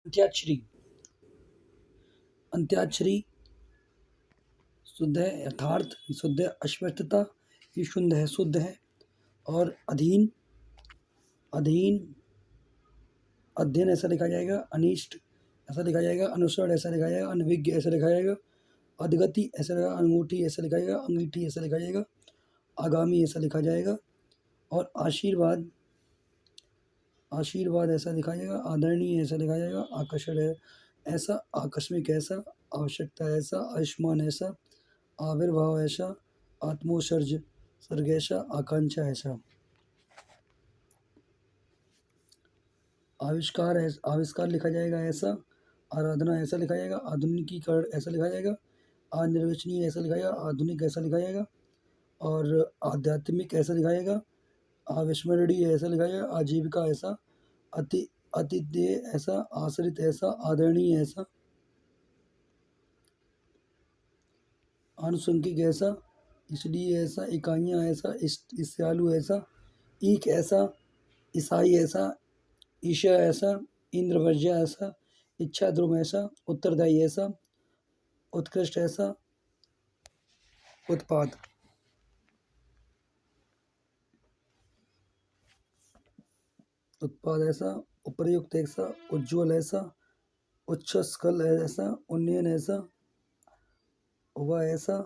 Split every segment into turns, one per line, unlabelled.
अंत्याक्षरी। अंत्याक्षरी शुद्ध है, यथार्थ शुद्ध है, अस्पष्टता ये शुद्ध है, शुद्ध है। और अधीन, अधीन अध्ययन ऐसा लिखा जाएगा, अनिष्ट ऐसा लिखा जाएगा, अनुसरण ऐसा लिखा जाएगा, अनभिज्ञ ऐसा लिखा जाएगा, अधगति ऐसा लिखा, अंगूठी ऐसा लिखा जाएगा, अंगीठी ऐसा लिखा जाएगा, आगामी ऐसा लिखा जाएगा। और आशीर्वाद, आशीर्वाद ऐसा लिखा जाएगा, आदरणीय ऐसा लिखा जाएगा, आकर्षण है ऐसा, आकस्मिक ऐसा, आवश्यकता ऐसा, आयुष्मान ऐसा, आविर्भाव ऐसा, आत्मोसर्ज सर्ग ऐसा, आकांक्षा ऐसा। आविष्कार आविष्कार लिखा जाएगा ऐसा, आराधना ऐसा लिखा जाएगा, आधुनिकीकरण ऐसा लिखा जाएगा, अनिर्वचनीय ऐसा लिखा जाएगा, आधुनिक ऐसा लिखा जाएगा, और आध्यात्मिक ऐसा लिखा जाएगा, अविस्मरणीय ऐसा लिखा जाएगा, आजीविका ऐसा, अतिथ्य ऐसा, आश्रित ऐसा, आदरणीय ऐसा, आनुषंगिक ऐसा, इसलिए ऐसा, इकाइयाँ ऐसा, ईर्ष्यालु ऐसा, ईक ऐसा, ईसाई ऐसा, ईशा ऐसा, इंद्रवर्ज्य ऐसा, इच्छा ध्रुव ऐसा, उत्तरदायी ऐसा, उत्कृष्ट ऐसा, उत्पाद। उत्पाद ऐसा, उपर्युक्त ऐसा, उज्ज्वल ऐसा, उच्छृंखल ऐसा, उन्नयन ऐसा, वह ऐसा,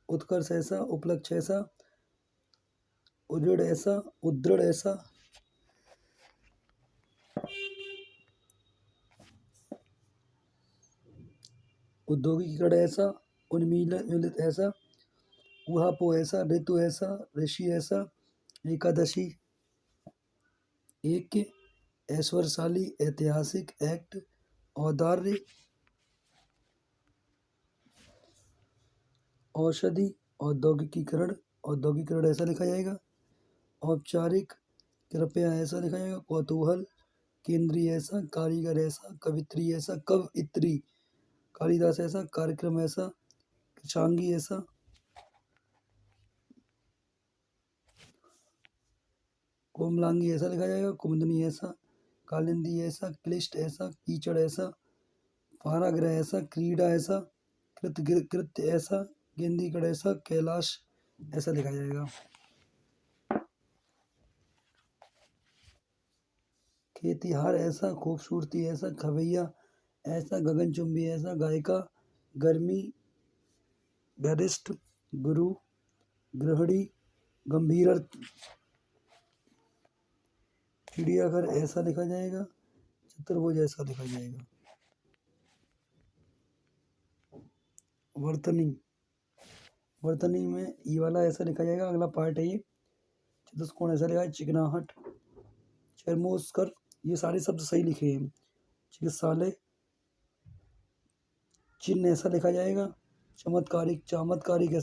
उत्कर्ष ऐसा, उपलक्ष्य ऐसा, उदृढ़ ऐसा, उदृढ़ ऐसा, औद्योगिकीकरण ऐसा, उन्मीलित ऐसा, ऊहापोह ऐसा, ऋतु ऐसा, ऋषि ऐसा, एकादशी, एक, ऐश्वर्यशाली, ऐतिहासिक, एक्ट, औदार्य, औषधि, औद्योगिकीकरण, औद्योगिकरण ऐसा लिखा जाएगा, औपचारिक, कृपया ऐसा लिखा जाएगा, कौतूहल, केंद्रीय ऐसा, कारीगर ऐसा, कवित्री ऐसा, कवइत्री, कालिदास ऐसा, कार्यक्रम ऐसा, कृशांगी ऐसा, कोमलांगी ऐसा लिखा जाएगा, कुमुदनी ऐसा, कालिंदी ऐसा, क्लिष्ट ऐसा, कीचड़ ऐसा, पाराग्रह ऐसा, क्रीड़ा ऐसा, कृत्य ऐसा, गेंदीकड़ ऐसा, कैलाश ऐसा लिखा जाएगा। खेतिहार ऐसा, खूबसूरती ऐसा, खवैया ऐसा, गगनचुंबी ऐसा, गायिका, गर्मी, गरिष्ठ, गुरु, गृहिणी, गंभीर, चिड़ियाघर ऐसा लिखा जाएगा, चतुर्भुज ऐसा लिखा जाएगा। वर्तनी, वर्तनी में ई वाला ऐसा लिखा जाएगा, अगला पार्ट है ये। चतुष्कोण ऐसा लिखा है, चिकनाहट, चरमोस्कर, ये सारे शब्द सही लिखे हैं। चिकित्सालय, चिन्ह ऐसा लिखा जाएगा, चमत्कारिक, चामत्कारिक,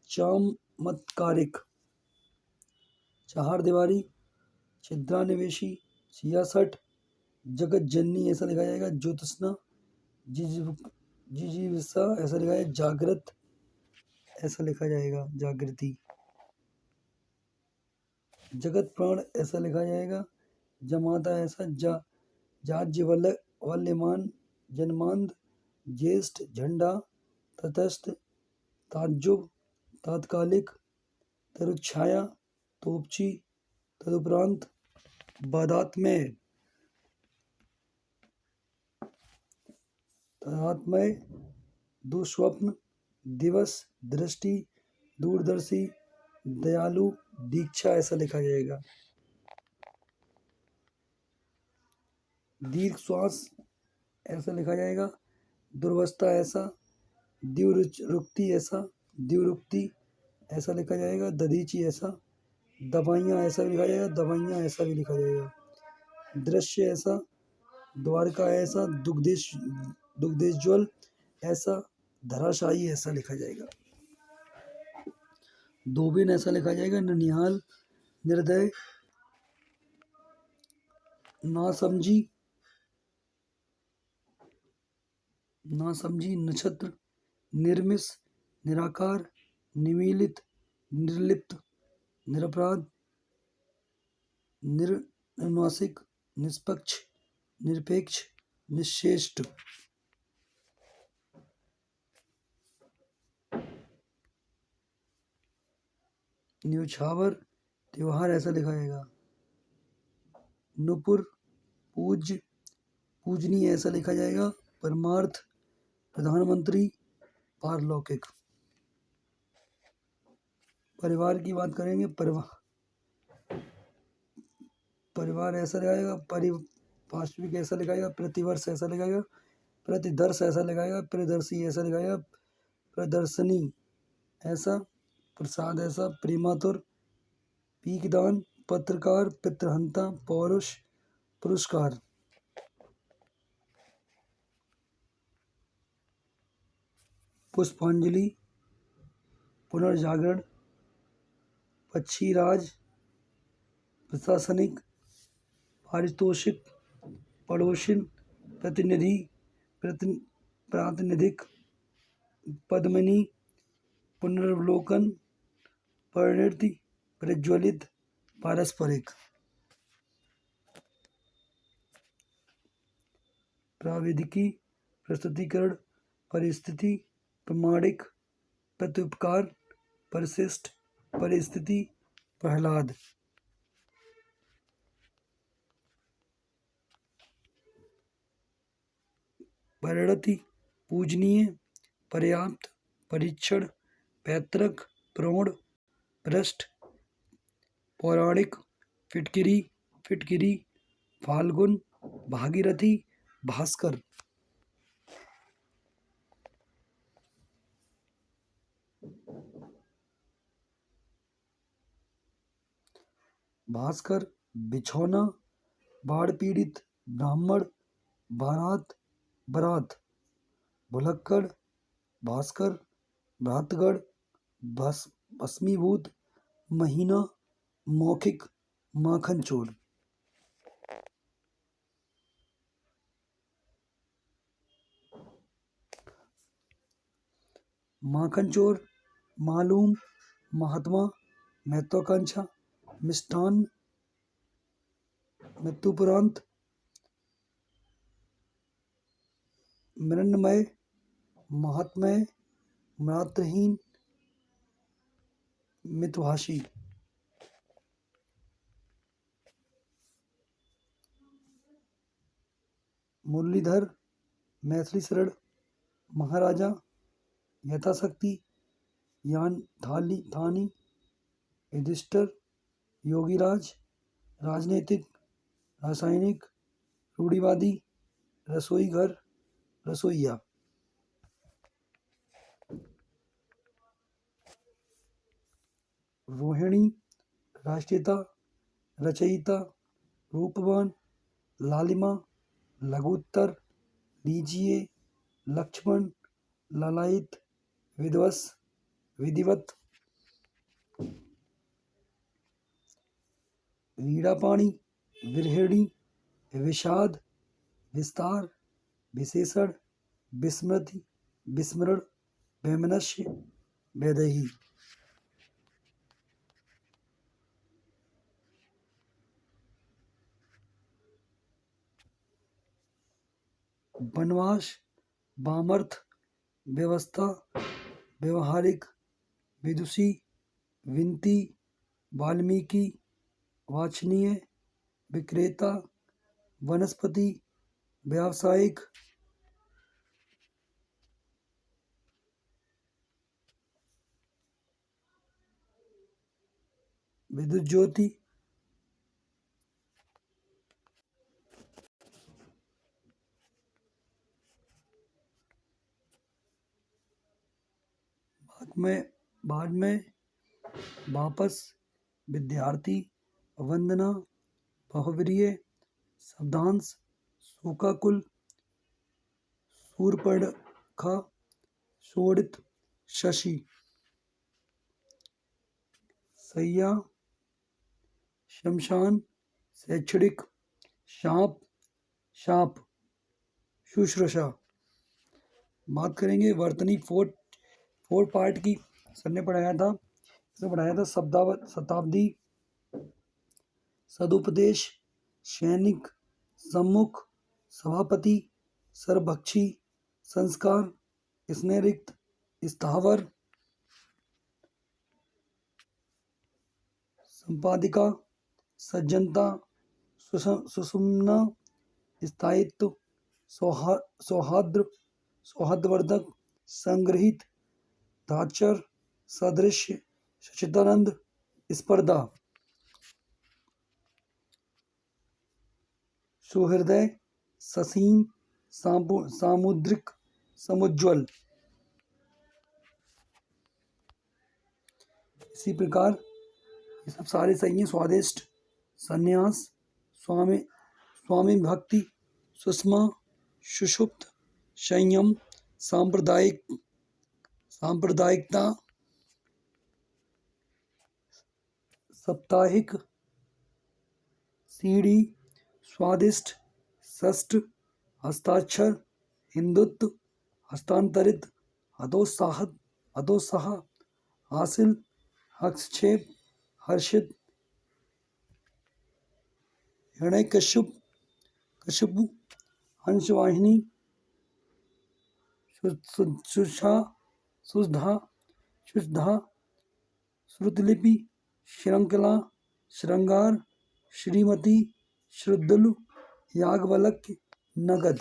चामत्कारिक, चार दीवारी, छिद्रानिवेशी, 66, जगत जननी ऐसा लिखा जाएगा, ज्योत्सना, जिजीविषा ऐसा लिखा है, जागृत ऐसा लिखा जाएगा, जागृति, जगत प्राण ऐसा लिखा जाएगा, जमाता ऐसा, जाज्य वल्यमान, जन्मांध, ज्येष्ठ, झंडा, तटस्थ, ताज्जुब, तात्कालिक, तरुच्छाया, तोपची, तदुपरांत, बाधात्मय, तदात्मय, दुस्वप्न, दिवस, दृष्टि, दूरदर्शी, दयालु, दीक्षा ऐसा लिखा जाएगा, दीर्घ श्वास ऐसा लिखा जाएगा, दुर्वस्था ऐसा, द्युरुक्ति ऐसा, द्युरुक्ति ऐसा लिखा जाएगा, दधीची ऐसा, दवाइयाँ ऐसा भी लिखा जाएगा, दवाइयाँ ऐसा भी लिखा जाएगा, दृश्य ऐसा, द्वारका ऐसा, दुग्धेश्वल ऐसा, धराशायी ऐसा लिखा जाएगा, दोबिन ऐसा लिखा जाएगा, ननिहाल, निर्दय, नासमझी, नासमझी, नक्षत्र, निर्मिस, निराकार, निमीलित, निर्लिप्त, निरपराध, निर्नासिक, निष्पक्ष, निरपेक्ष, निश्चेष्ट, न्यौछावर, त्योहार ऐसा लिखा जाएगा। नुपुर, पूज्य, पूजनीय ऐसा लिखा जाएगा। परमार्थ, प्रधानमंत्री, पारलौकिक। परिवार की बात करेंगे। परिवार ऐसा लिखाएगा। पार्श्विक ऐसा लिखाएगा। प्रतिवर्ष ऐसा लिखाएगा। प्रतिदर्श ऐसा लिखाएगा। प्रदर्शी ऐसा लिखाएगा। प्रदर्शनी ऐसा। प्रसाद ऐसा। प्रेमातुर, पीकदान, पत्रकार, पितृहंता, पौरुष, पुरस्कार। पुष्पांजलि, पुनर्जागरण, पक्षीराज, प्रशासनिक, पारितोषिक, पड़ोसिन, प्रतिनिधि, प्रातिनिधिक, पद्मिनी, पुनर्वलोकन, परिणति, प्रज्वलित, पारस्परिक। प्राविधिकी, प्रस्तुतिकरण, परिस्थिति, प्रमाणिक, प्रत्युपकार, परिशिष्ट, परिस्थिति, प्रहलाद। परिणति, पूजनीय, पर्याप्त, परीक्षण, पैतृक, प्रौढ़, पृष्ठ, पौराणिक, फिटकिरी, फिटकिरी, फाल्गुन, भागीरथी, भास्कर। भास्कर, बिछौना, बाढ़ पीड़ित, ब्राह्मण, बारात, बरात। भुलक्कड़, भास्कर, भ्रातगढ़, भस्मीभूत, महीना, मौखिक, माखन चोर। माखन चोर, मालूम, महात्मा, महत्वाकांक्षा, मिष्ठान, मृत्युपुरांत, मृण्मय, महात्मय, मात्रहीन, मितभाषी। मुरलीधर, मैथिली शरण, महाराजा, यथाशक्ति, यान थानी, युधिष्ठिर, योगीराज, राजनीतिक, रासायनिक, रूढ़िवादी, रसोई घर, रसोइया। रोहिणी, राष्ट्रीयता, रचयिता, रूपवान, लालिमा, लघुत्तर, लीजिए, लक्ष्मण, लालायित, विध्वंस, विधिवत। वीणापाणी, विरहिणी, विषाद, विस्तार, विशेषण, विस्मृति, विस्मरण, वैमनस्य, वैदेही। वनवास, वामर्थ, व्यवस्था, व्यवहारिक, विदुषी, विनती, वाल्मीकि, वांछनीय, विक्रेता, वनस्पति, व्यावसायिक। विद्युत ज्योति। बाद में वापस, विद्यार्थी, वंदना, बहुव्रीहि, शब्दांश, शोकाकुल, शूर्पणखा, शोणित, शशि। सैया, शमशान, शैक्षणिक, शाप, शाप, शुश्रूषा। बात करेंगे वर्तनी फोर पार्ट की। सर ने पढ़ाया था शताब्दी, सदुपदेश, सैनिक, सम्मुख, सभापति, सर्वभक्षी, संस्कार, स्नेहरिक्त, स्थावर, संपादिका, सज्जनता, सुषुम्ना, स्थायित्व, सौहार्द, सौहार्दवर्धक, संग्रहित, धाचर, सदृश्य, सच्चिदानंद, स्पर्धा, सुहृदय, ससीम, सामुद्रिक, समुज्ज्वल। इसी प्रकार ये सब सारे सही हैं। स्वादिष्ट, संन्यास, स्वामी भक्ति, सुषमा, सुषुप्त, संयम, सांप्रदायिकता, साप्ताहिक, सीढ़ी, स्वादिष्ट, षष्ठ, हस्ताक्षर, हिंदुत्व, हस्तांतरित, हतोत्साह, हासिल, हस्तक्षेप, हर्षित, हिरण्यकश्यप, हंसवाहिनी, शुष्धा, श्रुतलिपि, श्रृंखला, श्रृंगार, श्रीमती, श्रुद्धलु, याज्ञवल्क्य, नगद।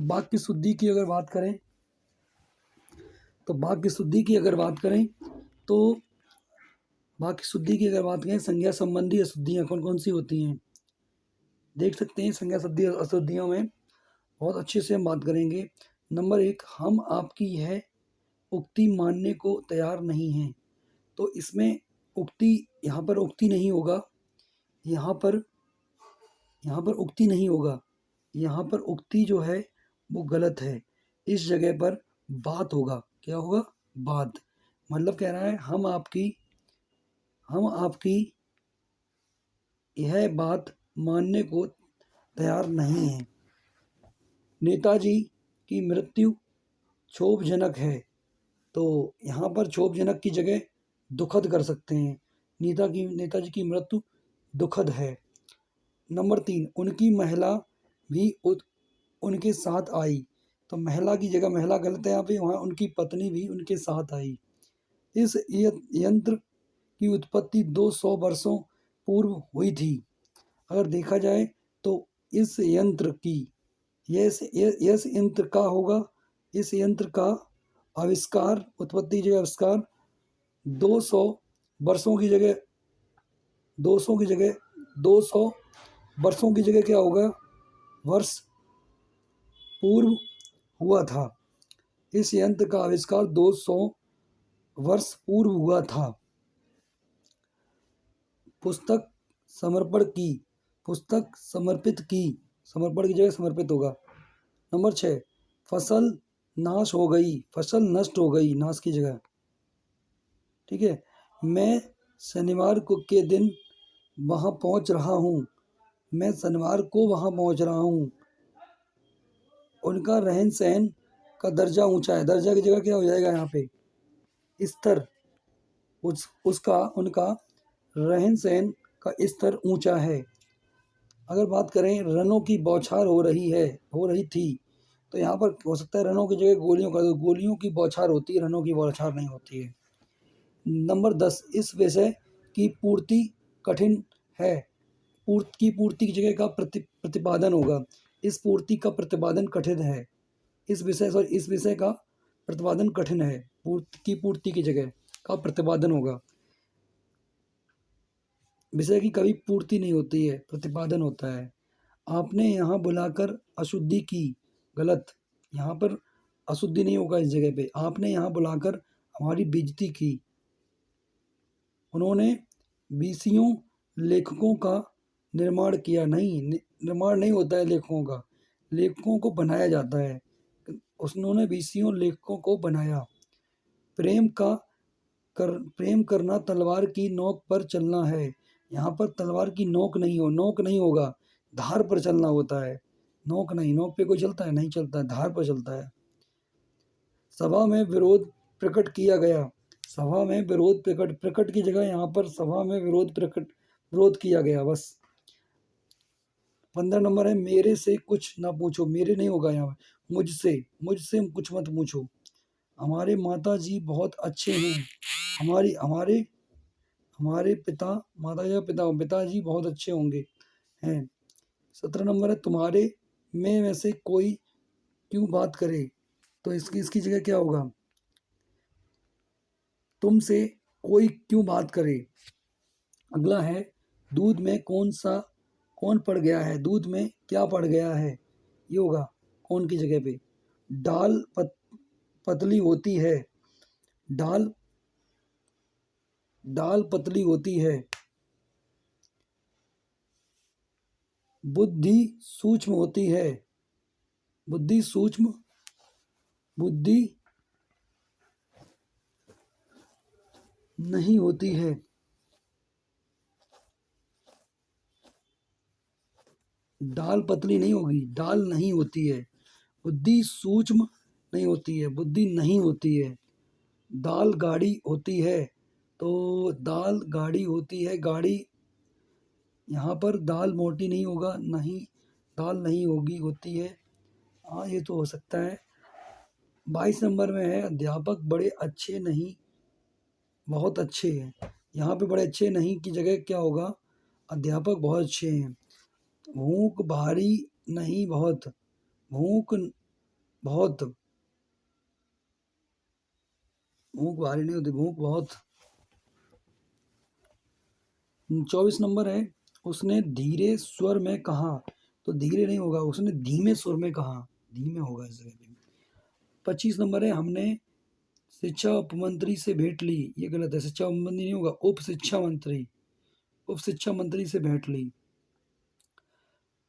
वाक्य शुद्धि की अगर बात करें तो वाक्य शुद्धि की अगर बात करें संज्ञा संबंधी अशुद्धियाँ कौन कौन सी होती हैं, देख सकते हैं। संज्ञा संबंधी अशुद्धियों में बहुत अच्छे से हम बात करेंगे। नंबर 1, हम आपकी यह उक्ति मानने को तैयार नहीं हैं। तो इसमें उक्ति, यहाँ पर उक्ति नहीं होगा, यहाँ पर उक्ति नहीं होगा, यहाँ पर उक्ति जो है वो गलत है। इस जगह पर बात होगा। क्या होगा? बात। मतलब कह रहा है हम आपकी यह बात मानने को तैयार नहीं है। नेताजी की मृत्यु क्षोभजनक है। तो यहाँ पर क्षोभजनक की जगह दुखद कर सकते हैं। नेताजी की मृत्यु दुखद है। नंबर 3, उनकी महिला भी उनके साथ आई। तो महिला की जगह महिला गलत है यहाँ पे, वहाँ उनकी पत्नी भी उनके साथ आई। इस यंत्र की उत्पत्ति 200 वर्षों पूर्व हुई थी। अगर देखा जाए तो इस यंत्र का होगा, इस यंत्र का आविष्कार, उत्पत्ति जगह आविष्कार 200 वर्षों की जगह 200 वर्षों की जगह क्या होगा? वर्ष पूर्व हुआ था। इस यंत्र का आविष्कार 200 वर्ष पूर्व हुआ था। पुस्तक समर्पित की, समर्पण की जगह समर्पित होगा। नंबर 6, फसल नष्ट हो गई, नाश की जगह। ठीक है। मैं शनिवार के दिन वहाँ पहुँच रहा हूँ। मैं शनिवार को वहाँ पहुँच रहा हूँ। उनका रहन सहन का दर्जा ऊंचा है। दर्जा की जगह क्या हो जाएगा यहाँ पे? स्तर। उनका रहन सहन का स्तर ऊंचा है। अगर बात करें रनों की बौछार हो रही थी, तो यहाँ पर हो सकता है रनों की जगह गोलियों का, गोलियों की बौछार होती है, रनों की बौछार नहीं होती है। नंबर 10, इस विषय की पूर्ति कठिन है। पूर्ति की जगह का प्रतिपादन होगा। इस पूर्ति का प्रतिपादन कठिन है। इस विषय का प्रतिपादन कठिन है। पूर्ति की जगह का प्रतिपादन होगा। विषय की कभी पूर्ति नहीं होती है, प्रतिपादन होता है। आपने यहाँ बुलाकर अशुद्धि की, गलत। यहाँ पर अशुद्धि नहीं होगा इस जगह पे। आपने यहाँ बुलाकर हमारी बेइज्जती की। उन्होंने 20 लेखकों का निर्माण किया। निर्माण नहीं होता है लेखकों का, लेखकों को बनाया जाता है। उन्होंने 20 लेखकों को बनाया। प्रेम करना तलवार की नोक पर चलना है। यहाँ पर तलवार की नोक नहीं होगा, धार पर चलना होता है। नोक नहीं, नोक पे कोई चलता है? नहीं चलता है, धार पर चलता है। सभा में विरोध प्रकट किया गया। सभा में विरोध प्रकट की जगह यहाँ पर सभा में विरोध किया गया। बस 15 नंबर है, मेरे से कुछ ना पूछो। मेरे नहीं होगा यहाँ पे, मुझसे कुछ मत पूछो। हमारे माता जी बहुत अच्छे हैं। हमारी हमारे हमारे पिता माता या पिताजी बहुत अच्छे होंगे हैं। 17 नंबर है, तुम्हारे में से कोई क्यों बात करे। तो इसकी जगह क्या होगा, तुमसे कोई क्यों बात करे। अगला है, दूध में कौन पड़ गया है, दूध में क्या पड़ गया है। ये होगा कौन की जगह पे। दाल पतली होती है। दाल दाल पतली होती है। बुद्धि सूक्ष्म होती है। बुद्धि सूक्ष्म बुद्धि नहीं होती है। दाल पतली नहीं होगी, दाल नहीं होती है। बुद्धि सूक्ष्म नहीं होती है, बुद्धि नहीं होती है। दाल गाड़ी होती है, तो दाल गाड़ी होती है, गाड़ी। यहाँ पर दाल मोटी नहीं होगा, नहीं दाल नहीं होगी, होती है। हाँ, ये तो हो सकता है। 22 नंबर में है, अध्यापक बड़े अच्छे नहीं बहुत अच्छे हैं। यहाँ पे बड़े अच्छे नहीं की जगह क्या होगा, अध्यापक बहुत अच्छे हैं। भूख भारी नहीं बहुत, भूख बहुत भूख भारी नहीं होती, भूख बहुत। 24 नंबर है, उसने धीरे स्वर में कहा। तो धीरे नहीं होगा, उसने धीमे स्वर में कहा, धीमे होगा इस जगह पे। 25 नंबर है, हमने शिक्षा उपमंत्री से भेंट ली। ये गलत है, शिक्षा उपमंत्री नहीं होगा, उप शिक्षा मंत्री से भेंट ली।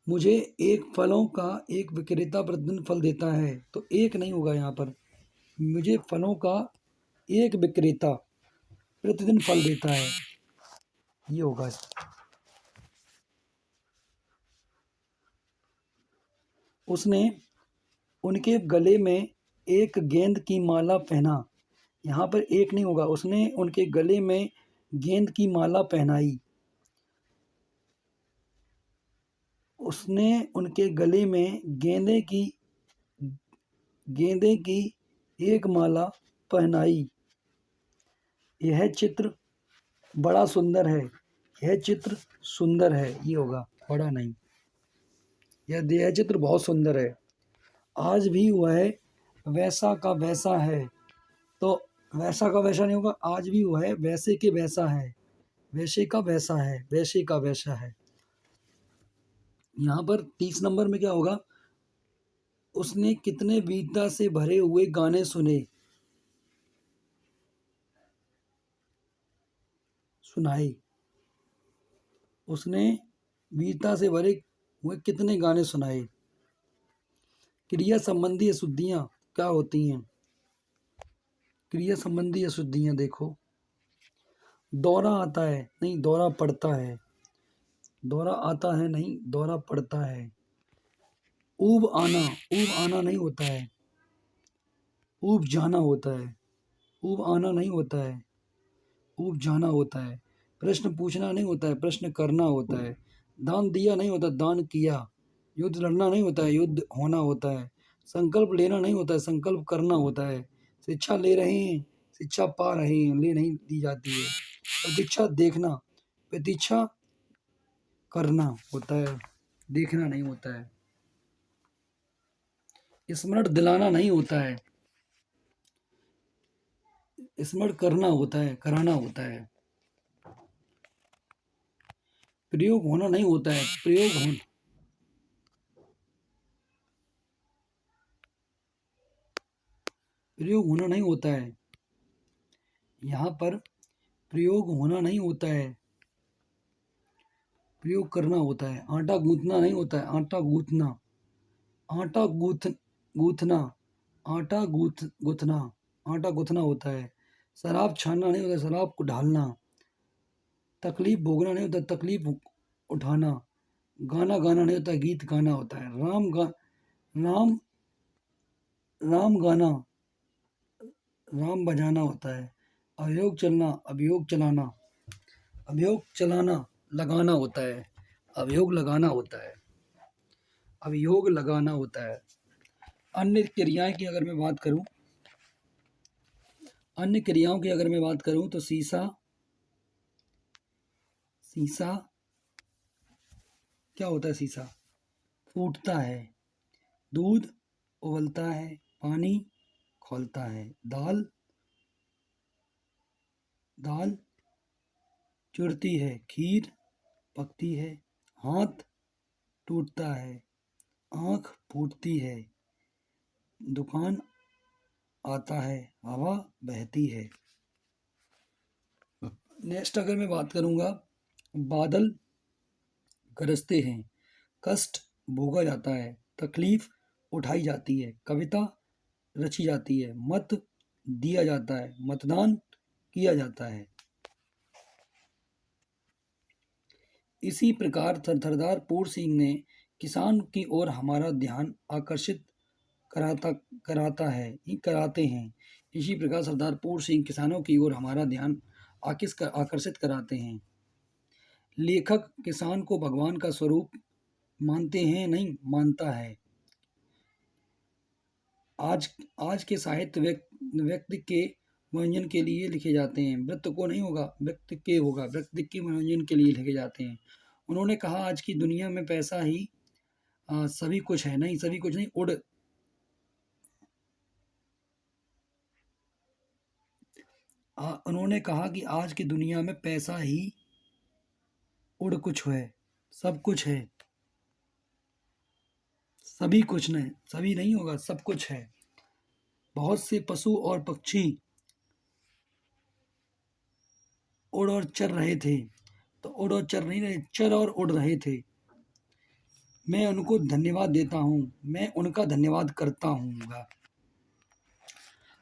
मुझे एक फलों का एक विक्रेता प्रतिदिन फल देता है। तो एक नहीं होगा यहाँ पर, मुझे फलों का एक विक्रेता प्रतिदिन फल देता है, ये होगा। उसने उनके गले में एक गेंद की माला पहना। यहाँ पर एक नहीं होगा, उसने उनके गले में गेंद की माला पहनाई। उसने उनके गले में गेंदे की एक माला पहनाई। यह चित्र बड़ा सुंदर है। यह चित्र सुंदर है, ये होगा, बड़ा नहीं। यह चित्र बहुत सुंदर है। आज भी वह वैसा का वैसा है। तो वैसा का वैसा नहीं होगा, आज भी वह वैसे के वैसा है, वैसे का वैसा है, वैसे का वैसा है। यहाँ पर 30 नंबर में क्या होगा, उसने कितने वीरता से भरे हुए गाने सुनाए। उसने वीरता से भरे हुए कितने गाने सुनाए। क्रिया संबंधी अशुद्धियाँ क्या होती हैं। क्रिया संबंधी अशुद्धियाँ देखो, दौरा आता है नहीं, दौरा पड़ता है। दौरा आता है नहीं, दौरा पड़ता है। ऊब आना नहीं होता है, ऊब जाना होता है। ऊब आना नहीं होता है, ऊब जाना होता है। प्रश्न पूछना नहीं होता है, प्रश्न करना होता है। दान दिया नहीं होता, दान किया। युद्ध लड़ना नहीं होता है, युद्ध होना होता है। संकल्प लेना नहीं होता है, संकल्प करना होता है। शिक्षा ले रहे हैं, शिक्षा पा रहे हैं, ले नहीं दी जाती है। प्रतीक्षा देखना, प्रतीक्षा करना होता है, देखना नहीं होता है। स्मरण दिलाना नहीं होता है, स्मरण करना होता है, कराना होता है। प्रयोग होना नहीं होता है, प्रयोग होना नहीं होता है। यहाँ पर प्रयोग होना नहीं होता है, प्रयोग करना होता है। आटा गूंथना नहीं होता है, आटा गूंथना। आटा गूंथना, आटा गूंथना, आटा गूंथना होता है। शराब छानना नहीं होता, शराब को ढालना। तकलीफ भोगना नहीं होता, तकलीफ उठाना। गाना गाना नहीं होता, गीत गाना होता है। राम राम गाना, राम बजाना होता है। अभियोग चलना, अभियोग चलाना। अभियोग चलाना लगाना होता है, अभियोग लगाना होता है। अभियोग लगाना होता है। अन्य क्रियाएं की अगर मैं बात करूं, अन्य क्रियाओं की अगर मैं बात करूं तो शीशा, शीशा क्या होता है? शीशा फूटता है, दूध उबलता है, पानी खौलता है, दाल, दाल चुरती है, खीर पकती है, हाथ टूटता है, आँख फूटती है, दुकान आता है, हवा बहती है। नेक्स्ट अगर मैं बात करूँगा, बादल गरजते हैं, कष्ट भोगा जाता है, तकलीफ उठाई जाती है, कविता रची जाती है, मत दिया जाता है, मतदान किया जाता है। इसी प्रकार सरदार पूर सिंह ने किसान की ओर हमारा ध्यान आकर्षित कराते हैं। इसी प्रकार सरदार पूर सिंह किसानों की ओर हमारा ध्यान आकर्षित कराते हैं। लेखक किसान को भगवान का स्वरूप मानते हैं? नहीं, मानता है। आज के साहित्य व्यक्ति के मनोरंजन के लिए लिखे जाते हैं। व्यक्ति को नहीं होगा, व्यक्ति के होगा, व्यक्ति के मनोरंजन के लिए लिखे जाते हैं। उन्होंने कहा आज की दुनिया में पैसा ही सभी कुछ है। नहीं, सभी कुछ नहीं, उन्होंने कहा कि आज की दुनिया में पैसा ही उड़ कुछ है, सब कुछ है, सभी कुछ नहीं, सभी नहीं होगा, सब कुछ है। बहुत से पशु और पक्षी उड़ और चर रहे थे, तो उड़ और चर नहीं रहे, चर और उड़ रहे थे। मैं उनको धन्यवाद देता हूँ, मैं उनका धन्यवाद करता हूँ।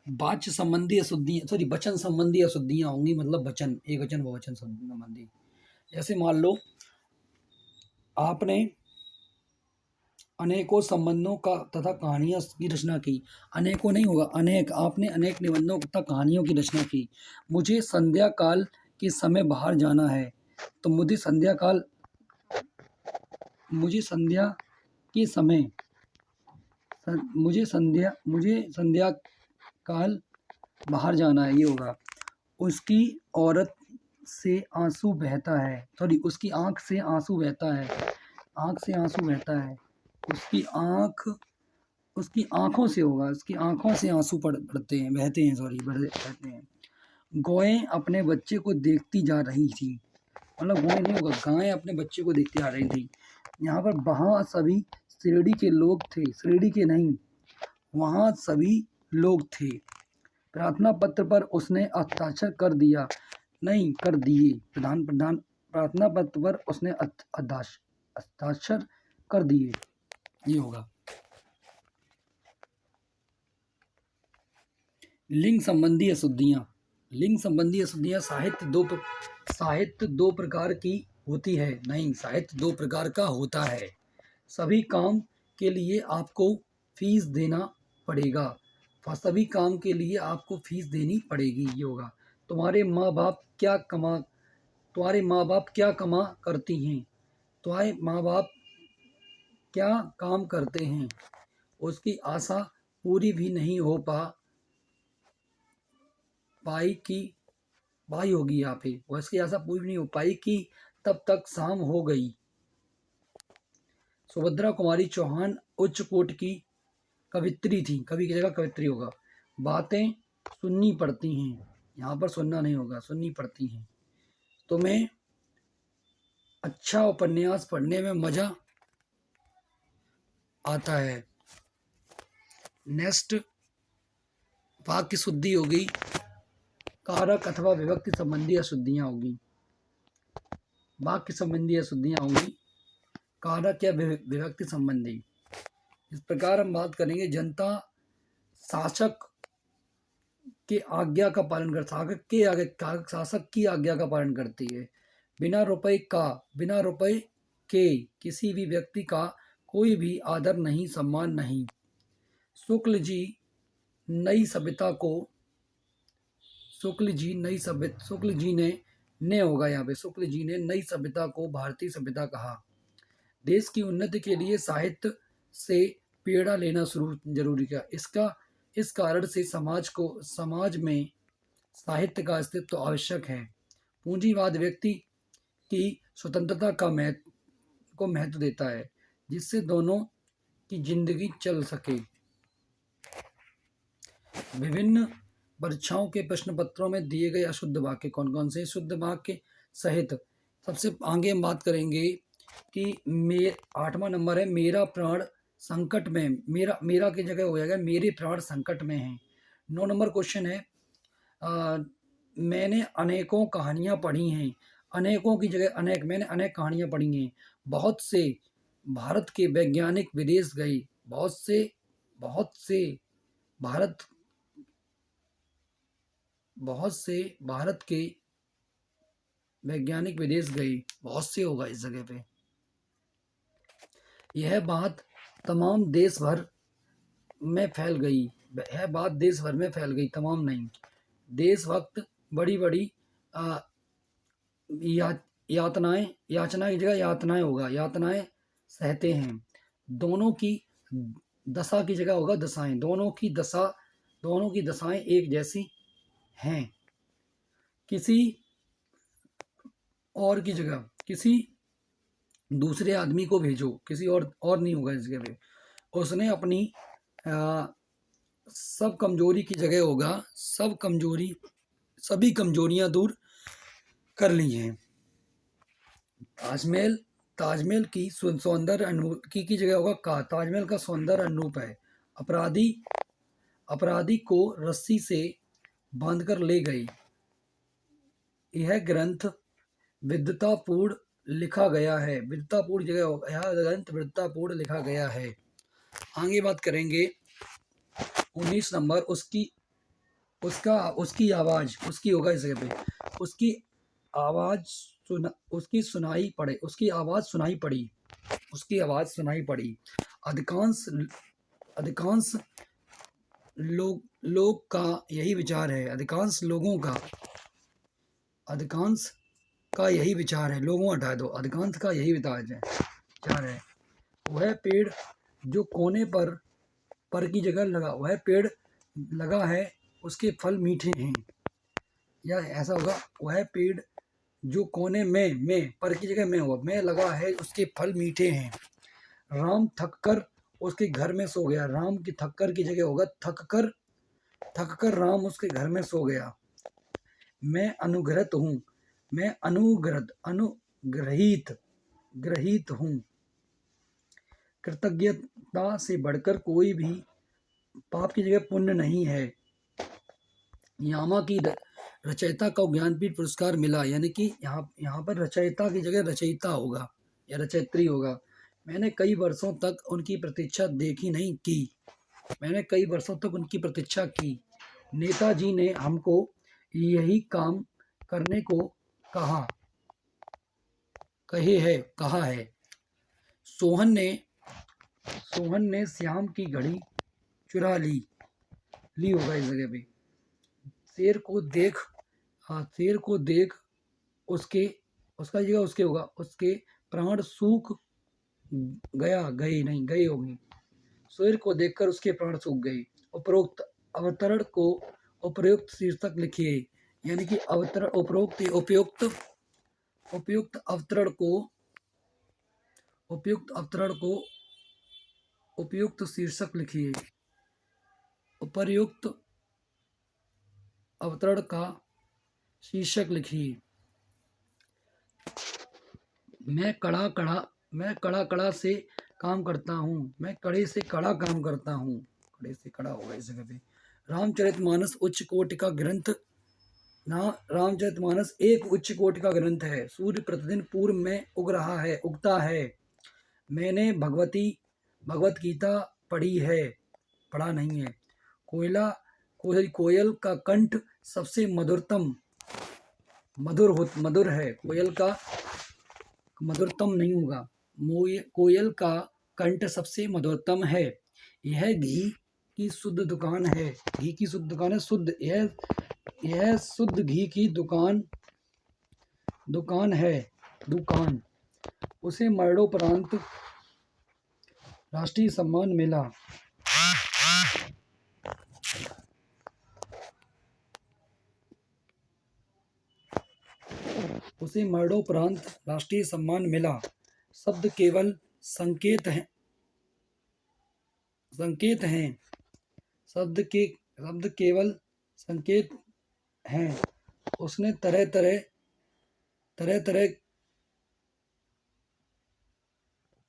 वाच्य संबंधी अशुद्धियाँ, सॉरी, वचन संबंधी अशुद्धियाँ होंगी, मतलब वचन, एक वचन बहुवचन संबंधी। जैसे मान लो आपने अनेकों संबंधों का तथा कहानियों की रचना की। अनेकों नहीं होगा, अनेक, आपने अनेक निबंधों तथा कहानियों की रचना की। मुझे संध्या काल के समय बाहर जाना है, तो मुझे संध्या के समय मुझे संध्या काल बाहर जाना है, ये होगा। उसकी औरत से आंसू बहता है, सॉरी, उसकी आंख से आंसू बहता है, आंख से आंसू बहता है, उसकी आंखों से होगा, उसकी आंखों से आंसू पड़ते हैं, बहते हैं, सॉरी, बहते हैं। गायें अपने बच्चे को देखती जा रही थी, मतलब गाय नहीं होगा, गायें अपने बच्चे को देखती जा रही थी। यहाँ पर वहाँ सभी श्रेणी के लोग थे, श्रेणी के नहीं, वहाँ सभी लोग थे। प्रार्थना पत्र पर उसने हस्ताक्षर कर दिया, नहीं, कर दिए। प्रार्थना पत्र पर उसने हस्ताक्षर कर दिए, ये होगा। लिंग संबंधी अशुद्धियाँ, लिंग संबंधी अशुद्धियाँ साहित्य दो प्रकार की होती है। नहीं, साहित्य दो प्रकार का होता है। सभी काम के लिए आपको फीस देना पड़ेगा, सभी काम के लिए आपको फीस देनी पड़ेगी, ये होगा। तुम्हारे माँ बाप क्या कमा करती हैं? तुम्हारे माँ बाप क्या काम करते हैं? उसकी आशा पूरी भी नहीं हो पाई की भाई होगी यहाँ पे, उसकी आशा पूरी नहीं हो पाई कि तब तक शाम हो गई। सुभद्रा कुमारी चौहान उच्च कोटि की कवित्री थी, कवि की जगह कवित्री होगा। बातें सुननी पड़ती हैं, यहाँ पर सुनना नहीं होगा, सुननी पड़ती हैं। तुम्हें अच्छा उपन्यास पढ़ने में मजा आता है। नेक्स्ट वाक्य शुद्धि होगी, कारक अथवा विभक्ति संबंधी अशुद्धियाँ होगी। वाक्य संबंधी अशुद्धियाँ होंगी, कारक या विभक्ति संबंधी। इस प्रकार हम बात करेंगे, जनता शासक के आज्ञा का पालन कर, शासक की आज्ञा का पालन करती है। बिना रुपए के किसी भी व्यक्ति का कोई भी आदर नहीं, सम्मान नहीं। शुक्ल जी ने होगा यहाँ पे, शुक्ल जी ने नई सभ्यता को भारतीय सभ्यता कहा। देश की उन्नति के लिए साहित्य से पीड़ा लेना शुरू जरूरी किया। इस कारण से समाज में साहित्य का अस्तित्व आवश्यक है। पूंजीवाद व्यक्ति की स्वतंत्रता को महत्व देता है, जिससे दोनों की जिंदगी चल सके। विभिन्न परीक्षाओं के प्रश्न पत्रों में दिए गए अशुद्ध वाक्य कौन कौन से? शुद्ध वाक्य सहित सबसे आगे हम बात करेंगे कि 8वां नंबर है, मेरा प्राण संकट में। मेरा की जगह हो जाएगा मेरे प्राण संकट में हैं। 9 नंबर क्वेश्चन है, मैंने अनेकों कहानियां पढ़ी हैं। अनेकों की जगह अनेक, मैंने अनेक कहानियां पढ़ी हैं। बहुत से भारत के वैज्ञानिक विदेश गए। बहुत से भारत के वैज्ञानिक विदेश गए। बहुत से होगा इस जगह पे। यह बात तमाम देश भर में फैल गई। यह बात देश भर में फैल गई, तमाम नहीं। देशभक्त बड़ी बड़ी यातनाएं की जगह यातनाएं होगा, यातनाएं सहते हैं। दोनों की दशा की जगह होगा दशाएं। दोनों की दशाएं एक जैसी हैं। किसी और की जगह किसी दूसरे आदमी को भेजो, किसी और नहीं होगा इस जगह पे। उसने अपनी सब कमजोरी की जगह होगा सभी कमजोरियां दूर कर ली हैं। ताजमहल की सौंदर्य की जगह होगा का। ताजमहल का सौंदर्य अनुरूप है। अपराधी को रस्सी से बांधकर ले गए। यह ग्रंथ विद्वतापूर्ण लिखा गया है। विद्वतापूर्ण जगह होगा, यह ग्रंथ विद्वतापूर्ण लिखा गया है। आगे बात करेंगे 19 नंबर, उसकी आवाज, उसकी होगा इस जगह पे। उसकी आवाज सुनाई पड़ी। अधिकांश लोग का यही विचार है। अधिकांश का यही विचार है। लोगों हटा दो, अधिकांश का यही विचार है। वह पेड़ जो कोने पर की जगह लगा, वह पेड़ लगा है, उसके फल मीठे हैं। या ऐसा होगा, वह पेड़ जो कोने में पर की जगह में होगा, में लगा है, उसके फल मीठे हैं। राम थककर उसके घर में सो गया। राम की थककर की जगह होगा थककर राम उसके घर में सो गया। मैं अनुग्रहित हूँ। कृतज्ञता से बढ़कर कोई भी पाप की जगह पुण्य नहीं है। यामा की रचयिता को ज्ञानपीठ पुरस्कार मिला। यानी कि यहाँ पर रचयिता की जगह रचयिता होगा या रचयित्री होगा। मैंने कई वर्षों तक उनकी प्रतीक्षा की। नेताजी ने हमको यही काम करने को कहा है। सोहन ने श्याम की घड़ी चुरा ली होगा इस जगह पे। शेर को देख उसका जगह उसके होगा, उसके प्राण सूख गए होंगे। शेर को देखकर उसके प्राण सूख गए। उपरोक्त अवतरण को उपयुक्त शीर्षक लिखिए। यानी कि उपयुक्त अवतरण को उपयुक्त शीर्षक लिखिए। उपर्युक्त अवतरण का शीर्षक लिखिए। मैं कड़ा से काम करता हूँ। मैं कड़े से कड़ा काम करता हूँ। कड़े से कड़ा होगा इस जगह पे। रामचरितमानस उच्च कोटि का ग्रंथ रामचरितमानस एक उच्च कोटि का ग्रंथ है। सूर्य प्रतिदिन पूर्व में उगता है। मैंने भगवत गीता पढ़ा नहीं है। कोयल का कंठ सबसे मधुर है। कोयल का मधुरतम नहीं होगा। कोयल का कंठ सबसे मधुरतम है। यह घी की शुद्ध दुकान है। घी की शुद्ध दुकान है। यह शुद्ध घी की दुकान है। उसे मरणोपरांत राष्ट्रीय सम्मान मिला। उसे मरणोपरांत राष्ट्रीय सम्मान मिला। शब्द केवल संकेत हैं, संकेत हैं। शब्द केवल संकेत हैं। उसने तरह तरह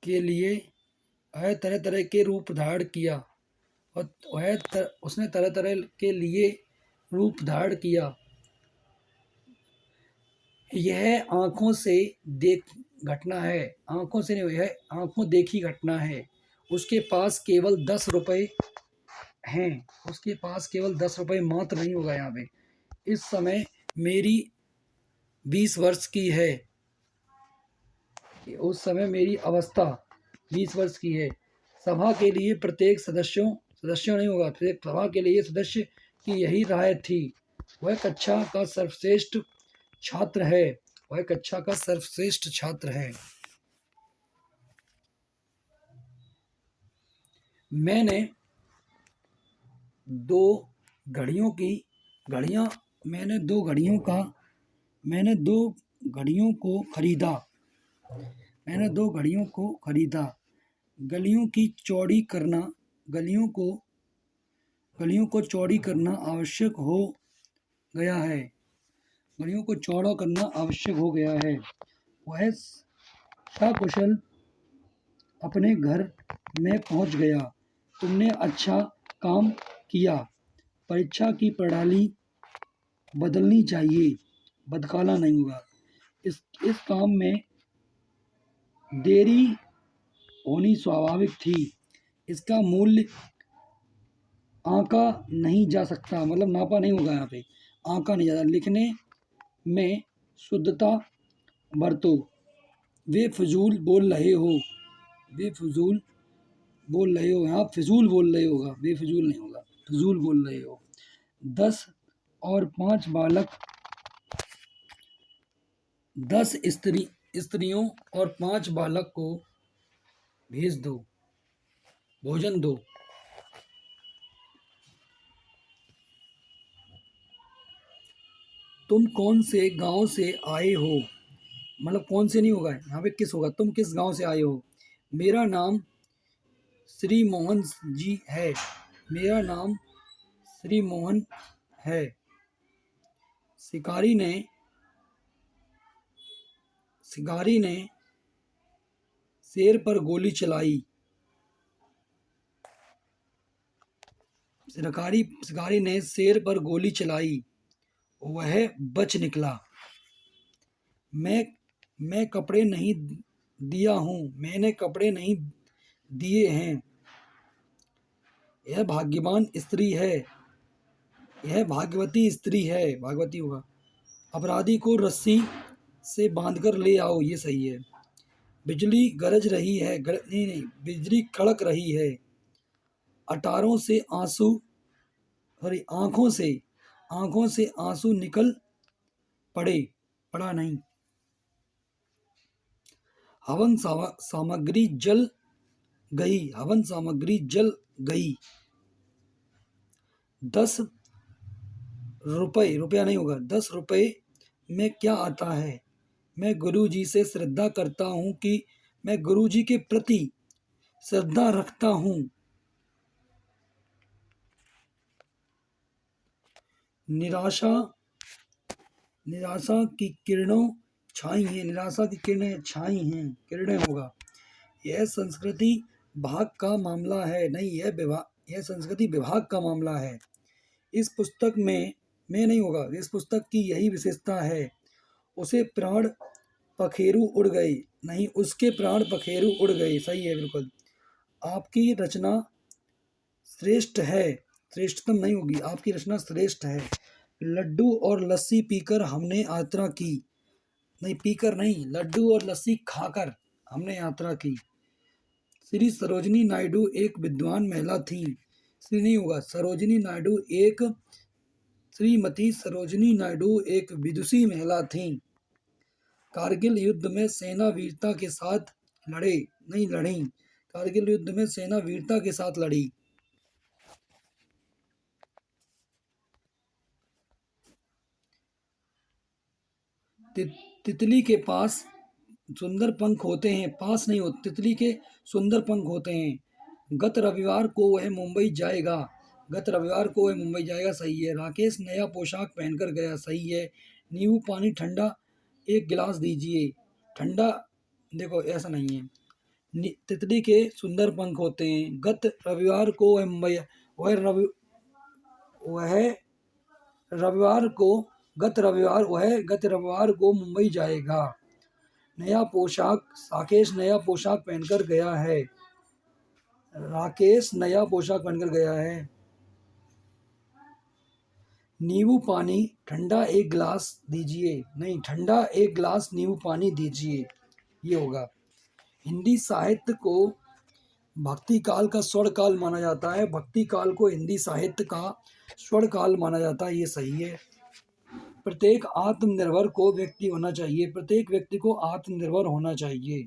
के लिए तरह तरह के रूप धारण किया, और उसने तरह तरह के लिए रूप धारण किया। यह आंखों से देख घटना है, आंखों से नहीं, यह आंखों देखी घटना है। उसके पास केवल 10 रुपए हैं। उसके पास केवल 10 रुपए मात्र नहीं होगा यहाँ पे। इस समय मेरी 20 वर्ष की है। उस समय मेरी अवस्था 20 वर्ष की है। सभा के लिए प्रत्येक सदस्यों नहीं होगा, प्रत्येक सभा के लिए सदस्य की यही राय थी। वह कक्षा का सर्वश्रेष्ठ छात्र है। वह कक्षा का सर्वश्रेष्ठ छात्र है। मैंने दो घड़ियों को खरीदा। गलियों को चौड़ी करना आवश्यक हो गया है। गलियों को चौड़ा करना आवश्यक हो गया है। वह सकुशल अपने घर में पहुंच गया। तुमने अच्छा काम किया। परीक्षा की प्रणाली बदलनी चाहिए, बदकाला नहीं होगा। इस काम में देरी होनी स्वाभाविक थी। इसका मूल्य आंका नहीं जा सकता, मतलब नापा नहीं होगा यहाँ पे, आंका नहीं जाता। लिखने में शुद्धता बरतो। वे फजूल बोल रहे हो। यहाँ फिजूल बोल रहे होगा, बेफजूल नहीं होगा, फजूल बोल रहे हो। 10 और 5 बालक, 10 स्त्रियों और 5 बालक को भेज दो, भोजन दो। तुम कौन से गांव से आए हो, मतलब कौन से नहीं होगा यहाँ पे, किस होगा। तुम किस गांव से आए हो। मेरा नाम श्री मोहन जी है। मेरा नाम श्री मोहन है। शिकारी ने शेर पर गोली चलाई। शिकारी ने शेर पर गोली चलाई, वह बच निकला। मैं कपड़े नहीं दिया हूँ, मैंने कपड़े नहीं दिए हैं। यह भाग्यवान स्त्री है, यह भाग्यवती स्त्री है, भाग्यवती होगा। अपराधी को रस्सी से बांधकर ले आओ, ये सही है। बिजली गरज रही है, नहीं, बिजली कड़क रही है। अटारों से आंसू, सॉरी आंखों से आंसू निकल पड़ा नहीं। हवन सामग्री जल गई। 10 रुपया नहीं होगा, 10 रुपए में क्या आता है। मैं गुरुजी से श्रद्धा करता हूँ कि मैं गुरुजी के प्रति श्रद्धा रखता हूँ। निराशा की किरणें छाई हैं, किरणें होगा। यह संस्कृति भाग का मामला है, नहीं, यह संस्कृति विभाग का मामला है। इस पुस्तक में नहीं होगा, इस पुस्तक की यही विशेषता है। उसे प्राण पखेरु उड़ गए, नहीं, उसके प्राण पखेरु उड़ गए, सही है बिल्कुल। आपकी रचना श्रेष्ठ है, श्रेष्ठतम नहीं होगी, आपकी रचना श्रेष्ठ है। लड्डू और लस्सी पीकर हमने यात्रा की, नहीं, पीकर नहीं, लड्डू और लस्सी खाकर हमने यात्रा की। श्री सरोजिनी नायडू एक विद्वान महिला थी। श्री नहीं होगा, श्रीमती सरोजिनी नायडू एक विदुषी महिला थी। कारगिल युद्ध में सेना वीरता के साथ लड़ी, कारगिल युद्ध में सेना वीरता के साथ लड़ी। तितली के पास सुंदर पंख होते हैं, पास नहीं होते, तितली के सुंदर पंख होते हैं। गत रविवार को वह मुंबई जाएगा, गत रविवार को वह मुंबई जाएगा, सही है। राकेश नया पोशाक पहनकर गया, सही है। नींबू पानी ठंडा एक गिलास दीजिए, ठंडा देखो ऐसा नहीं है। तितली के सुंदर पंख होते हैं। गत रविवार को वह मुंबई, वह रविवार को वह गत रविवार को मुंबई जाएगा। नया पोशाक, राकेश नया पोशाक पहनकर गया है, राकेश नया पोशाक पहनकर गया है। नींबू पानी ठंडा एक गिलास दीजिए, नहीं, ठंडा एक गिलास नींबू पानी दीजिए, ये होगा। हिंदी साहित्य को भक्ति काल का स्वर्ण काल माना जाता है, भक्ति काल को हिंदी साहित्य का स्वर्ण काल माना जाता है, ये सही है। प्रत्येक आत्मनिर्भर को व्यक्ति होना चाहिए, प्रत्येक व्यक्ति को आत्मनिर्भर होना चाहिए।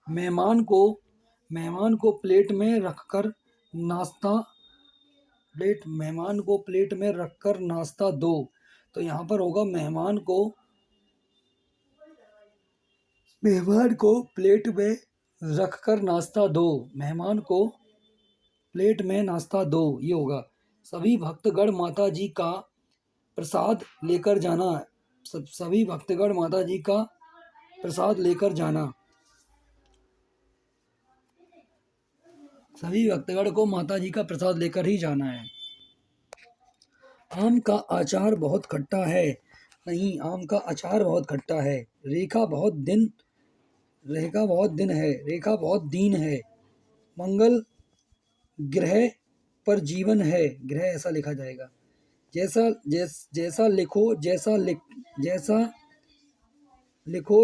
मेहमान को प्लेट में रखकर नाश्ता दो, तो यहाँ पर होगा मेहमान को प्लेट में रखकर नाश्ता दो, मेहमान को प्लेट में नाश्ता दो, ये होगा। सभी भक्तगण माता जी का प्रसाद लेकर जाना, सभी भक्तगण माता जी का प्रसाद लेकर जाना, सभी भक्तगण को माता जी का प्रसाद लेकर ही जाना है। आम का अचार बहुत खट्टा है, नहीं, आम का अचार बहुत खट्टा है। रेखा बहुत दीन है। मंगल ग्रह पर जीवन है, ग्रह ऐसा लिखा जाएगा। जैसा लिखो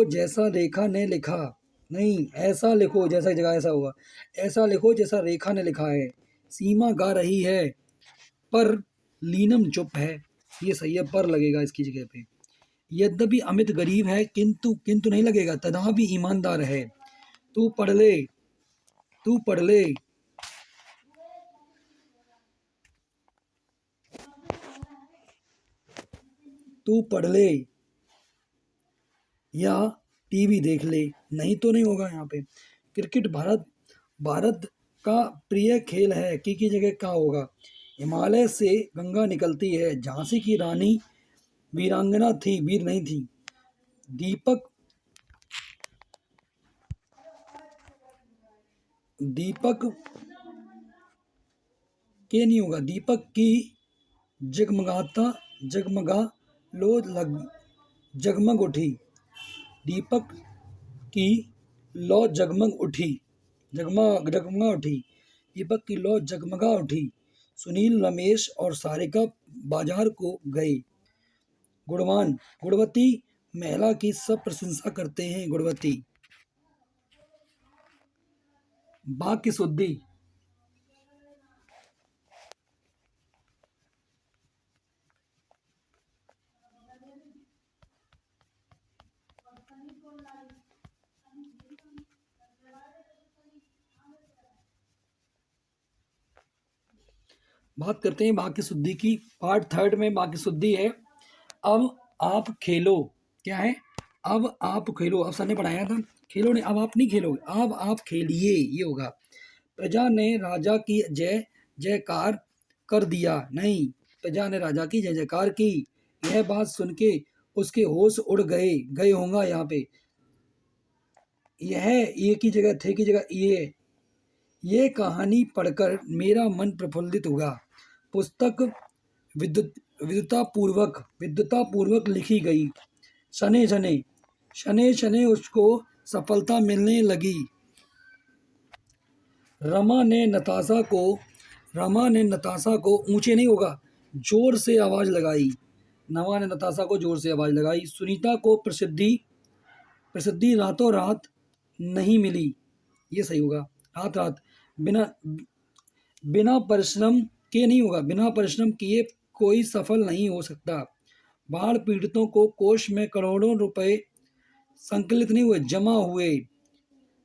जैसा रेखा ने लिखा, नहीं, ऐसा लिखो जैसा जगह ऐसा होगा, ऐसा लिखो जैसा रेखा ने लिखा है। सीमा गा रही है पर लीनम चुप है, ये सही है, पर लगेगा इसकी जगह पे। यद्यपि अमित गरीब है, किंतु नहीं लगेगा, तथापि ईमानदार है। तू पढ़ ले, तू पढ़ ले, तू पढ़ ले या टीवी देख ले, नहीं तो नहीं होगा यहाँ पे। क्रिकेट भारत का प्रिय खेल है, की जगह का होगा। हिमालय से गंगा निकलती है, झांसी की रानी वीरांगना थी, वीर नहीं थी। दीपक के नहीं होगा, दीपक की जगमग उठी, दीपक की लौ जगमग उठी, दीपक की लौ जगमगा उठी। सुनील, रमेश और सारिका बाजार को गए। गुणवती महिला की सब प्रशंसा करते हैं, गुणवती। वाक्य शुद्धि, बात करते हैं वाक्य शुद्धि की। पार्ट 3 में वाक्य शुद्धि है। अब आप खेलो, क्या है, अब आप खेलो, अब सर ने पढ़ाया था, खेलो नहीं, अब आप नहीं खेलोगे, अब आप खेलिए, ये होगा। प्रजा ने राजा की जय जयकार कर दिया, नहीं, प्रजा ने राजा की जय जयकार की। यह बात सुन के उसके होश उड़ गए होगा, यहाँ पे यह ये की जगह थे की जगह ये कहानी पढ़कर मेरा मन प्रफुल्लित हुआ। पुस्तक विद्वतापूर्वक लिखी गई। शने शने उसको सफलता मिलने लगी। रमा ने नताशा को ऊंचे नहीं होगा, जोर से आवाज लगाई। नमा ने नताशा को जोर से आवाज लगाई। सुनीता को प्रसिद्धि रातों रात नहीं मिली, ये सही होगा। रात बिना परिश्रम के नहीं होगा, बिना परिश्रम किए कोई सफल नहीं हो सकता। बाढ़ पीड़ितों को कोष में करोड़ों रुपए संकलित नहीं हुए, जमा हुए।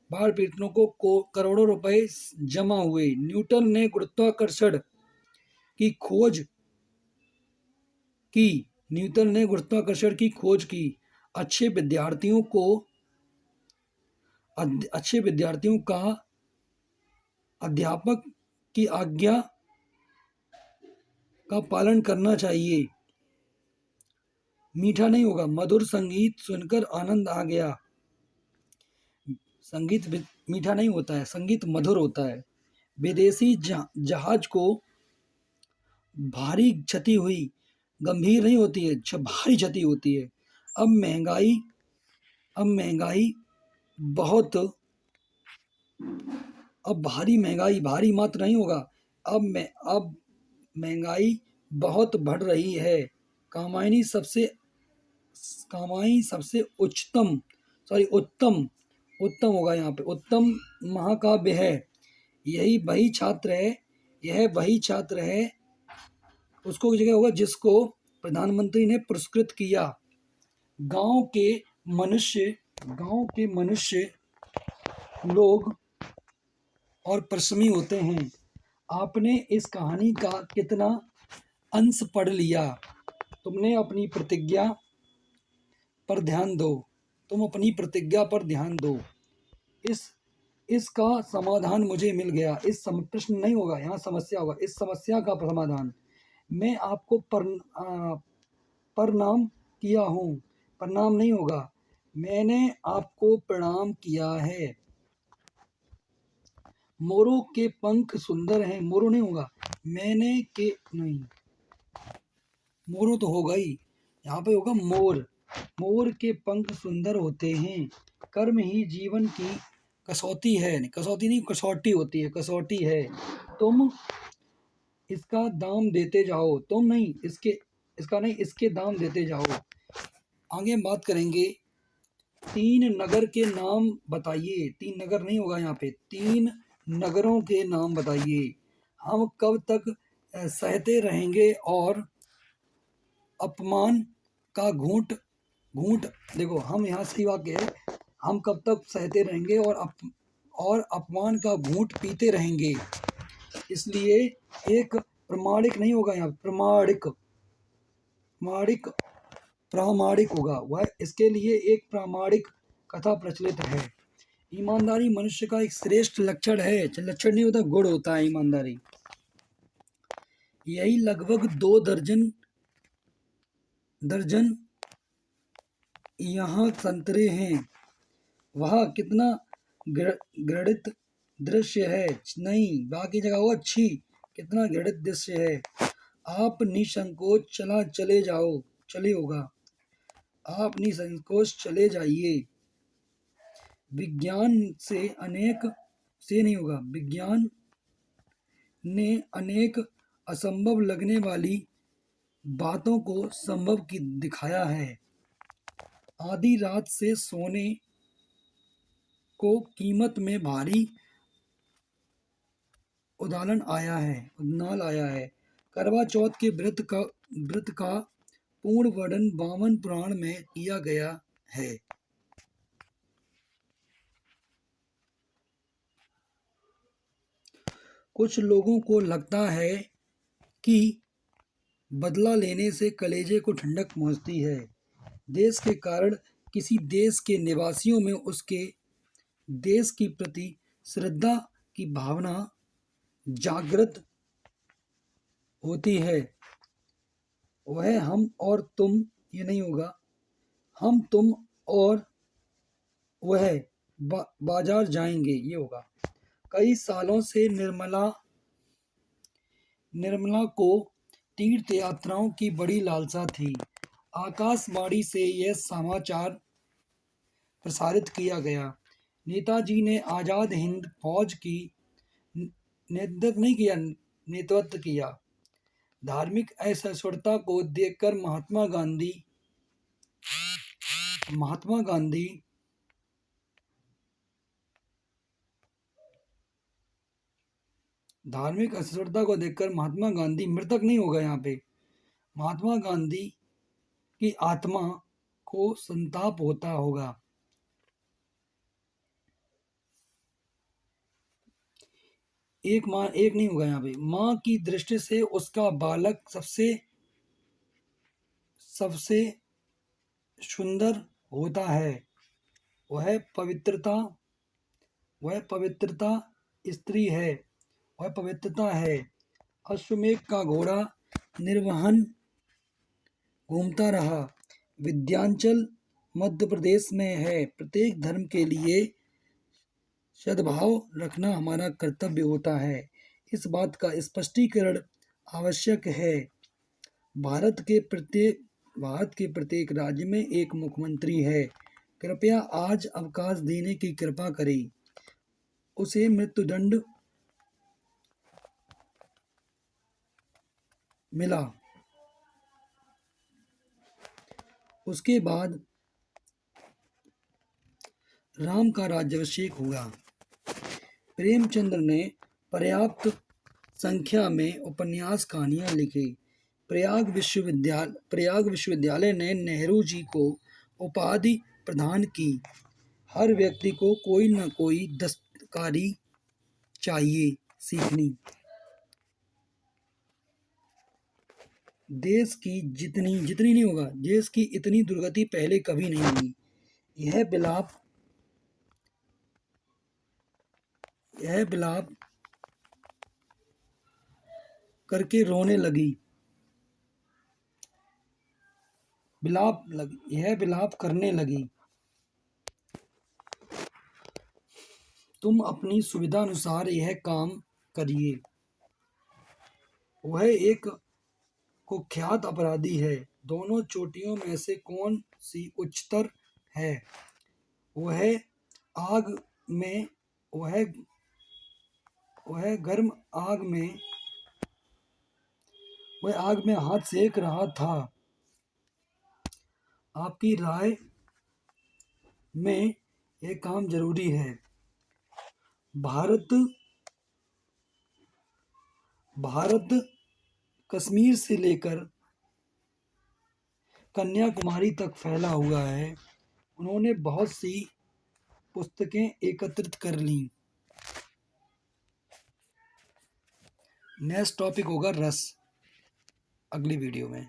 बाढ़ पीड़ितों को करोड़ों रुपए जमा हुए। न्यूटन ने गुरुत्वाकर्षण की खोज की। न्यूटन ने गुरुत्वाकर्षण की खोज की। अच्छे विद्यार्थियों को अच्छे विद्यार्थियों का अध्यापक की आज्ञा का पालन करना चाहिए। मीठा नहीं होगा, मधुर संगीत सुनकर आनंद आ गया। संगीत मीठा नहीं होता है, संगीत मधुर होता है। विदेशी जहाज को भारी क्षति हुई। गंभीर नहीं होती है, भारी क्षति होती है। अब महंगाई अब महंगाई बहुत अब भारी महंगाई, भारी मात्र नहीं होगा, अब महंगाई बहुत बढ़ रही है। कमाई सबसे उत्तम उत्तम होगा यहाँ पे, उत्तम महाकाव्य है। यह वही छात्र है उसको जगह होगा जिसको प्रधानमंत्री ने पुरस्कृत किया। गांव के मनुष्य लोग और परिश्रमी होते हैं। आपने इस कहानी का कितना अंश पढ़ लिया? तुमने अपनी प्रतिज्ञा पर ध्यान दो। तुम अपनी प्रतिज्ञा पर ध्यान दो। इसका समाधान मुझे मिल गया। प्रश्न नहीं होगा, यहाँ समस्या होगा। इस समस्या का समाधान मैं आपको प्रणाम किया हूँ। प्रणाम नहीं होगा, मैंने आपको प्रणाम किया है। मोरों के पंख सुंदर हैं। मोरों नहीं होगा, नहीं, मोरों तो होगा ही, यहाँ पे होगा मोर। मोर के पंख सुंदर होते हैं। कर्म ही जीवन की कसौटी है। कसौटी नहीं, कसौटी होती है, कसौटी है। तुम इसका दाम देते जाओ। तुम नहीं, इसके दाम देते जाओ। आगे हम बात करेंगे। 3 नगर के नाम बताइए। 3 नगर नहीं होगा यहाँ पे, 3 नगरों के नाम बताइए। हम कब तक सहते रहेंगे और अपमान का घूंट देखो, हम यहाँ सही वाक्य है। हम कब तक सहते रहेंगे और अपमान का घूंट पीते रहेंगे। इसलिए एक प्रामाणिक नहीं होगा यहाँ, प्रामाणिक होगा वह। इसके लिए एक प्रामाणिक कथा प्रचलित है। ईमानदारी मनुष्य का एक श्रेष्ठ लक्षण है। लक्षण नहीं होता, गुण होता है ईमानदारी। यही लगभग 2 दर्जन यहाँ संतरे हैं। वह कितना घृणित दृश्य है। नहीं, बाकी जगह होगा छी, कितना घृणित दृश्य है। आप निसंकोच चले होगा, आप निसंकोच चले जाइए। विज्ञान से नहीं होगा, विज्ञान ने अनेक असंभव लगने वाली बातों को संभव की दिखाया है। आधी रात से सोने को कीमत में भारी उदाहरण आया है। करवा चौथ के व्रत का पूर्ण वर्णन वामन पुराण में किया गया है। कुछ लोगों को लगता है कि बदला लेने से कलेजे को ठंडक पहुंचती है। देश के कारण किसी देश के निवासियों में उसके देश के प्रति श्रद्धा की भावना जागृत होती है। वह हम और तुम, ये नहीं होगा, हम तुम और वह बाजार जाएंगे, ये होगा। कई सालों से निर्मला को तीर्थ यात्राओं की बड़ी लालसा थी। आकाशवाणी से यह समाचार प्रसारित किया गया। नेताजी ने आज़ाद हिंद फौज की नेतृत्व किया। धार्मिक असहिष्णुता को देखकर महात्मा गांधी मृतक नहीं होगा यहाँ पे। महात्मा गांधी की आत्मा को संताप होता होगा। एक नहीं होगा यहाँ पे। माँ की दृष्टि से उसका बालक सबसे सबसे सुंदर होता है। वह पवित्रता वह पवित्रता स्त्री है। वह पवित्रता है। अश्वमेध का घोड़ा निर्वहन घूमता रहा। विंध्याचल मध्य प्रदेश में है। प्रत्येक धर्म के लिए सद्भाव रखना हमारा कर्तव्य होता है। इस बात का स्पष्टीकरण आवश्यक है। भारत के प्रत्येक राज्य में एक मुख्यमंत्री है। कृपया आज अवकाश देने की कृपा करें। उसे मृत्युदंड मिला। उसके बाद राम का राज्याभिषेक हुआ। प्रेमचंद्र ने पर्याप्त संख्या में उपन्यास कहानियां लिखी। प्रयाग विश्वविद्यालय ने नेहरू जी को उपाधि प्रदान की। हर व्यक्ति को कोई न कोई दस्तकारी चाहिए सीखनी। देश की जितनी जितनी नहीं होगा, देश की इतनी दुर्गति पहले कभी नहीं हुई। यह बिलाप करके रोने लगी। यह बिलाप करने लगी। तुम अपनी सुविधा अनुसार यह काम करिए। वह एक कुख्यात अपराधी है। दोनों चोटियों में से कौन सी उच्चतर है? वह आग में वह वह गर्म आग में हाथ सेक रहा था। आपकी राय में यह काम जरूरी है। भारत कश्मीर से लेकर कन्याकुमारी तक फैला हुआ है। उन्होंने बहुत सी पुस्तकें एकत्रित कर लीं। नेक्स्ट टॉपिक होगा रस, अगली वीडियो में।